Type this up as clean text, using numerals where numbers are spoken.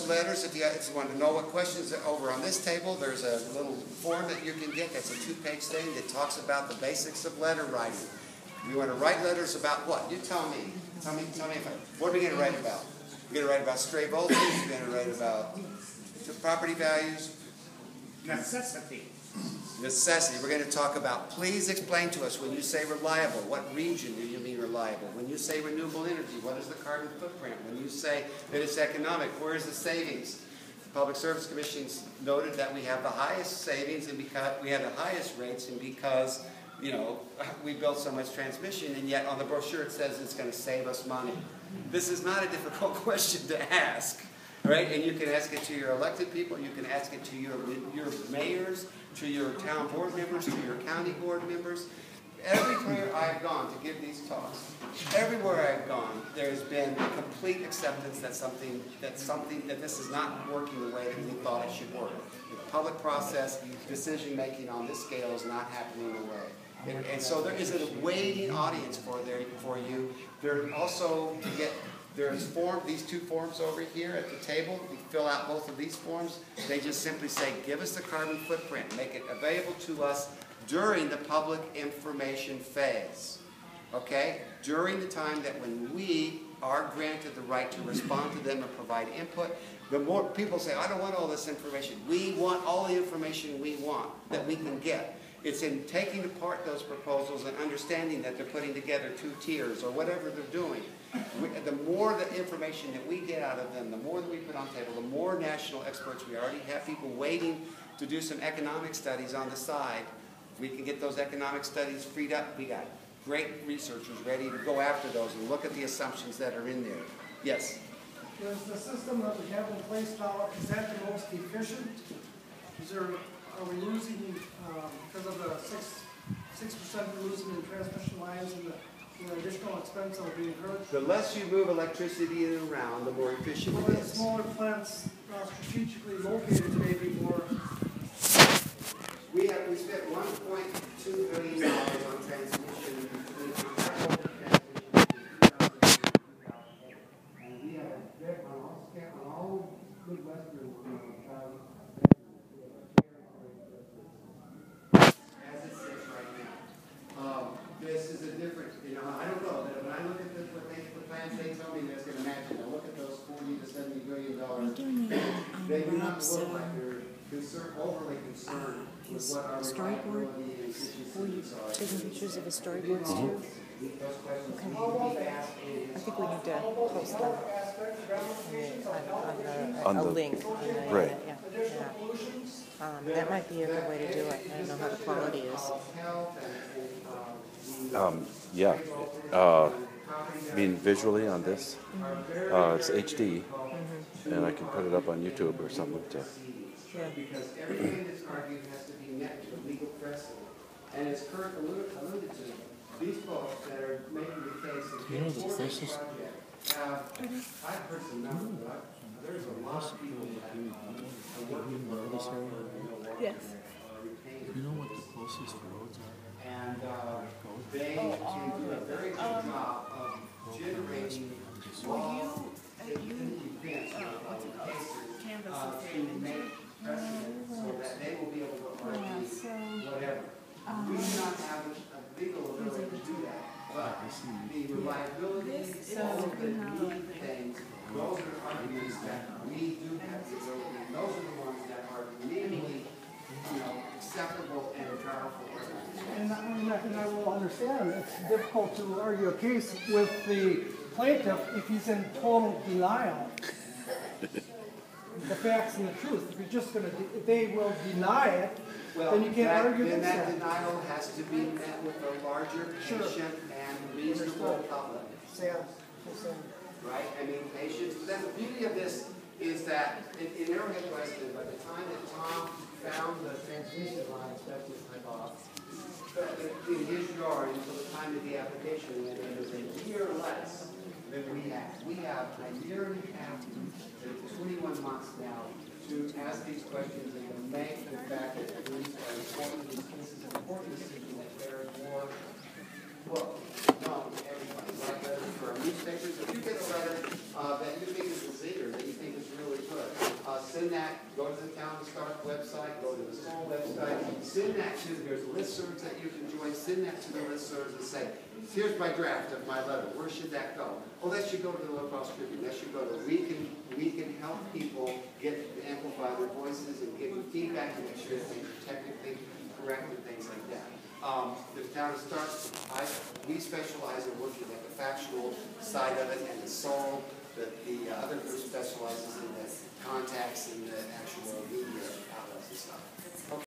those letters, if you want to know what questions are over on this table, there's a little form that you can get. That's a 2-page thing that talks about the basics of letter writing. You want to write letters about what? You tell me. Tell me what are we going to write about? We're going to write about stray voltage. We're going to write about property values. Necessity. We're going to talk about, please explain to us when you say reliable, what region do you mean reliable? When you say renewable energy, what is the carbon footprint? When you say that it's economic, where is the savings? The Public Service Commission noted that we have the highest savings and because we have the highest rates and because, you know, we built so much transmission, and yet on the brochure it says it's going to save us money. This is not a difficult question to ask. Right? And you can ask it to your elected people, you can ask it to your mayors, to your town board members, to your county board members. Everywhere I've gone to give these talks, everywhere I've gone, there's been complete acceptance that this is not working the way that we thought it should work. The public process, decision making on this scale is not happening the way. And so there is a waiting audience for you. There also to get. There's these 2 forms over here at the table. You fill out both of these forms. They just simply say, give us the carbon footprint. Make it available to us during the public information phase. Okay? During the time that when we are granted the right to respond to them and provide input, the more people say, I don't want all this information. We want all the information we want that we can get. It's in taking apart those proposals and understanding that they're putting together 2 tiers or whatever they're doing. The more the information that we get out of them, the more that we put on the table, the more national experts. We already have people waiting to do some economic studies on the side. If we can get those economic studies freed up, we got great researchers ready to go after those and look at the assumptions that are in there. Yes? Is the system that we have in place now, is that the most efficient? Are we losing, because of the 6% we're losing in transmission lines and the additional expense that will be incurred? The less you move electricity around, the more efficient it is. Smaller plants strategically located may be more. We spent $1.2 billion on transmission between and we have a big on all Midwestern as it sits right now. This is a different, I don't know, but when I look at the plans they tell me that's going to match it, I look at those $40 to $70 billion, they do not look like they're overly concerned with what our reliability and efficiency are. Taking pictures of his storyboards too? Okay. I think we need to post them on a link. Right. That might be a good way to do it. I don't know how the quality is. Yeah. I mean, visually on this, it's HD, and I can put it up on YouTube or something to. Yeah. Because everything that's argued has to be met to the legal precedent. And as Kurt alluded to, these folks that are making the case that the project I've heard some numbers, but there's a lot of people that are working for this area. Yes. You know what the closest roads are? And they can do a very good job of generating laws that you can events to make precedent so that they will be able to argue whatever. We do not have a legal ability to do that, but the reliability, all of the neat things, those are arguments that we do have the ability, and those are the ones that are legally, acceptable and powerful. And I will understand it's difficult to argue a case with the plaintiff if he's in total denial. The facts and the truth. If you're just going to, if they will deny it, then you can't argue against that. Then that denial has to be met with a larger, patient, and reasonable public. Right? I mean, patience. Then the beauty of this is that in Arrowhead Weston, by the time that Tom found the transmission line, especially in his yard until the time of the application, and it was a year less than we have. We have a year and a half to 21 months now to ask these questions and to make the fact that these are important. This is an important decision that bears more known to everybody. Like letters for our newspapers. If you get a letter that you think is a leader, that you think is really good, send that, go to the Town of Stark website, go to the Soul website, send that to, there's listservs that you can join, send that to the listservs and say, here's my draft of my letter, where should that go? Oh, that should go to the La Crosse Tribune, that should go to, we can help people amplify their voices and get feedback and make sure that things are technically correct and things like that. The Town of Stark, we specialize in working at the factual side of it and the soul. The other group specializes in the contacts and the actual media outlets and stuff.